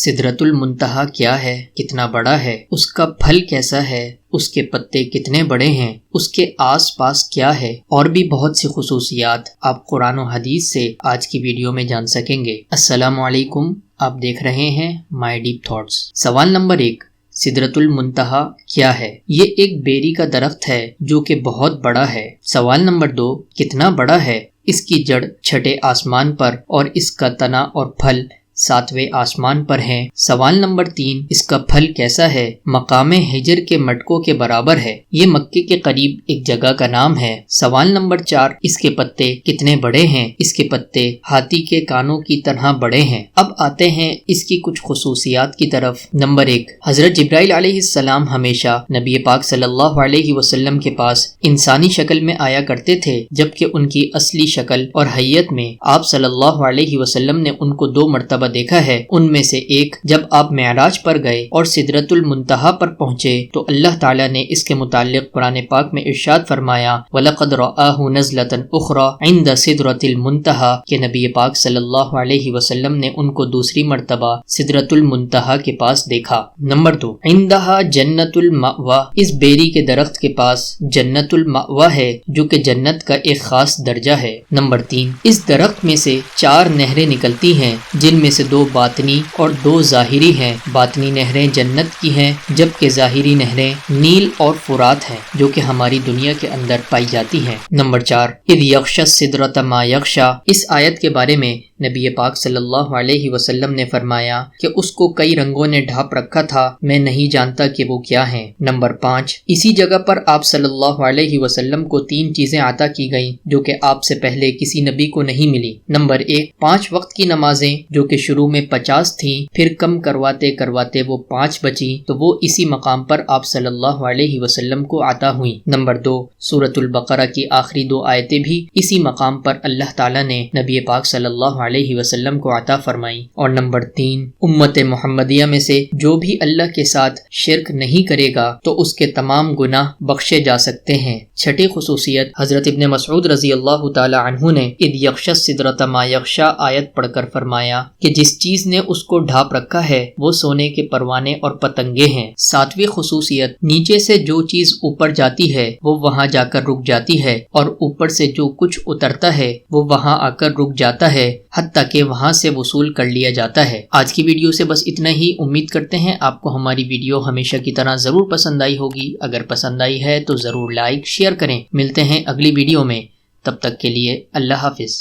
سدرۃ المنتہا کیا ہے، کتنا بڑا ہے، اس کا پھل کیسا ہے، اس کے پتے کتنے بڑے ہیں، اس کے آس پاس کیا ہے، اور بھی بہت سی خصوصیات آپ قرآن و حدیث سے آج کی ویڈیو میں جان سکیں گے۔ السلام علیکم، آپ دیکھ رہے ہیں مائی ڈیپ تھاٹس۔ سوال نمبر 1، سدرۃ المنتہا کیا ہے؟ یہ ایک بیری کا درخت ہے جو کہ بہت بڑا ہے۔ سوال نمبر 2، کتنا بڑا ہے؟ اس کی جڑ چھٹے آسمان پر اور اس کا تنا اور پھل 7ویں آسمان پر ہیں۔ سوال نمبر 3، اس کا پھل کیسا ہے؟ مقام ہجر کے مٹکوں کے برابر ہے۔ یہ مکے کے قریب ایک جگہ کا نام ہے۔ سوال نمبر 4، اس کے پتے کتنے بڑے ہیں؟ اس کے پتے ہاتھی کے کانوں کی طرح بڑے ہیں۔ اب آتے ہیں اس کی کچھ خصوصیات کی طرف۔ نمبر 1، حضرت جبرائیل علیہ السلام ہمیشہ نبی پاک صلی اللہ علیہ وسلم کے پاس انسانی شکل میں آیا کرتے تھے، جبکہ ان کی اصلی شکل اور حیت میں آپ صلی اللہ علیہ وسلم نے ان کو 2 مرتبہ دیکھا ہے۔ ان میں سے ایک جب آپ معراج پر گئے اور سدرۃ المنتہا پر پہنچے تو اللہ تعالیٰ نے اس کے متعلق قرآن پاک میں ارشاد فرمایا، وَلَقَدْ رَآهُ نَزْلَةً أُخْرَى عِنْدَ سِدْرَةِ الْمُنتَهَا، کہ نبی پاک صلی اللہ علیہ وسلم نے ان کو دوسری مرتبہ سدرۃ المنتہا کے پاس دیکھا۔ نمبر 2، عِنْدَهَا جنت المأوى، اس بیری کے درخت کے پاس جنت المأوى ہے جو کہ جنت کا ایک خاص درجہ ہے۔ نمبر 3، اس درخت میں سے 4 نہریں نکلتی ہیں، جن میں سے 2 باطنی اور 2 ظاہری ہیں۔ باطنی نہریں جنت کی ہیں، جبکہ ظاہری نہریں نیل اور فرات ہیں جو کہ ہماری دنیا کے اندر پائی جاتی ہیں۔ نمبر 4، اذ یغشی السدرۃ ما یغشی، اس آیت کے بارے میں نبی پاک صلی اللہ علیہ وسلم نے فرمایا کہ اس کو کئی رنگوں نے ڈھانپ رکھا تھا، میں نہیں جانتا کہ وہ کیا ہیں۔ نمبر 5، اسی جگہ پر آپ صلی اللہ علیہ وسلم کو 3 چیزیں عطا کی گئیں جو کہ آپ سے پہلے کسی نبی کو نہیں ملی۔ نمبر 1، 5 وقت کی نمازیں جو کہ شروع میں 50 تھیں، پھر کم کرواتے کرواتے وہ 5 بچیں، تو وہ اسی مقام پر آپ صلی اللہ علیہ وسلم کو عطا ہوئیں۔ نمبر 2، سورۃ البقرہ کی آخری 2 آیتیں بھی اسی مقام پر اللہ تعالیٰ نے نبی پاک صلی اللہ علیہ وسلم کو عطا فرمائیں۔ اور نمبر 3، امت محمدیہ میں سے جو بھی اللہ کے ساتھ شرک نہیں کرے گا تو اس کے تمام گناہ بخشے جا سکتے ہیں۔ چھٹی خصوصیت، حضرت ابن مسعود رضی اللہ تعالی عنہ نے اذ یغشی السدرۃ ما یغشی آیت پڑھ کر فرمایا کہ جس چیز نے اس کو ڈھانپ رکھا ہے وہ سونے کے پروانے اور پتنگے ہیں۔ 7ویں خصوصیت، نیچے سے جو چیز اوپر جاتی ہے وہ وہاں جا کر رک جاتی ہے، اور اوپر سے جو کچھ اترتا ہے وہ وہاں آ کر رک جاتا ہے، حتیٰ کہ وہاں سے وصول کر لیا جاتا ہے۔ آج کی ویڈیو سے بس اتنا ہی۔ امید کرتے ہیں آپ کو ہماری ویڈیو ہمیشہ کی طرح ضرور پسند آئی ہوگی۔ اگر پسند آئی ہے تو ضرور لائک شیئر کریں۔ ملتے ہیں اگلی ویڈیو میں، تب تک کے لیے اللہ حافظ۔